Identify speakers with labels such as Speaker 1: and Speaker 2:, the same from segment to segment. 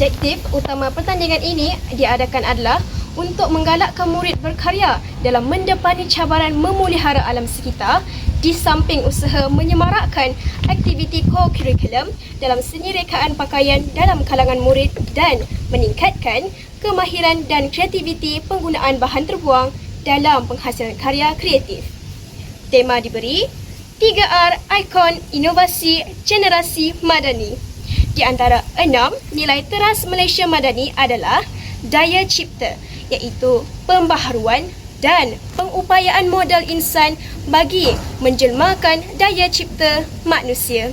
Speaker 1: Objektif utama pertandingan ini diadakan adalah untuk menggalakkan murid berkarya dalam mendepani cabaran memelihara alam sekitar di samping usaha menyemarakkan aktiviti co-curriculum dalam seni rekaan pakaian dalam kalangan murid dan meningkatkan kemahiran dan kreativiti penggunaan bahan terbuang dalam penghasilan karya kreatif. Tema diberi 3R Ikon Inovasi Generasi Madani. Di antara 6 nilai teras Malaysia Madani adalah daya cipta, iaitu pembaharuan dan pengupayaan modal insan bagi menjelmakan daya cipta manusia.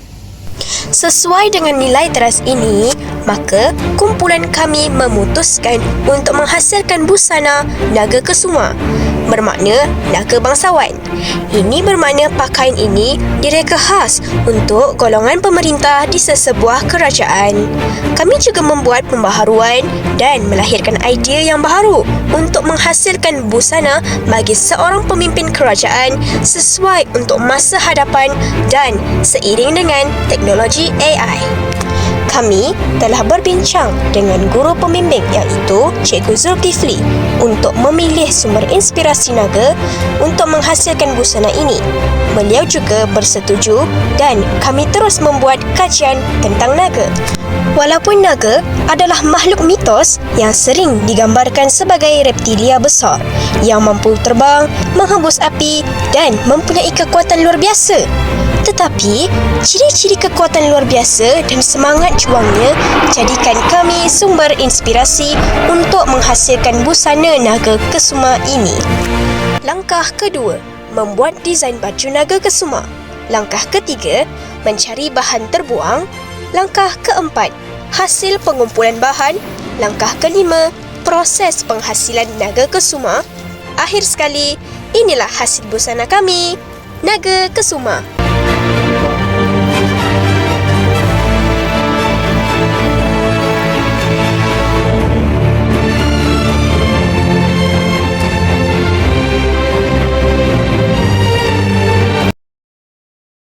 Speaker 2: Sesuai dengan nilai teras ini, maka kumpulan kami memutuskan untuk menghasilkan busana Naga Kesuma, bermakna naga bangsawan. Ini bermakna pakaian ini direka khas untuk golongan pemerintah di sesebuah kerajaan. Kami juga membuat pembaharuan dan melahirkan idea yang baharu untuk menghasilkan busana bagi seorang pemimpin kerajaan sesuai untuk masa hadapan dan seiring dengan teknologi AI. Kami telah berbincang dengan guru pembimbing iaitu Cikgu Zulkifli untuk memilih sumber inspirasi naga untuk menghasilkan busana ini. Beliau juga bersetuju dan kami terus membuat kajian tentang naga. Walaupun naga adalah makhluk mitos yang sering digambarkan sebagai reptilia besar yang mampu terbang, menghembus api dan mempunyai kekuatan luar biasa. Tetapi, ciri-ciri kekuatan luar biasa dan semangat juangnya jadikan kami sumber inspirasi untuk menghasilkan busana Naga Kesuma ini. Langkah kedua, membuat desain baju Naga Kesuma. Langkah ketiga, mencari bahan terbuang. Langkah keempat, hasil pengumpulan bahan. Langkah kelima, proses penghasilan Naga Kesuma. Akhir sekali, inilah hasil busana kami, Naga Kesuma.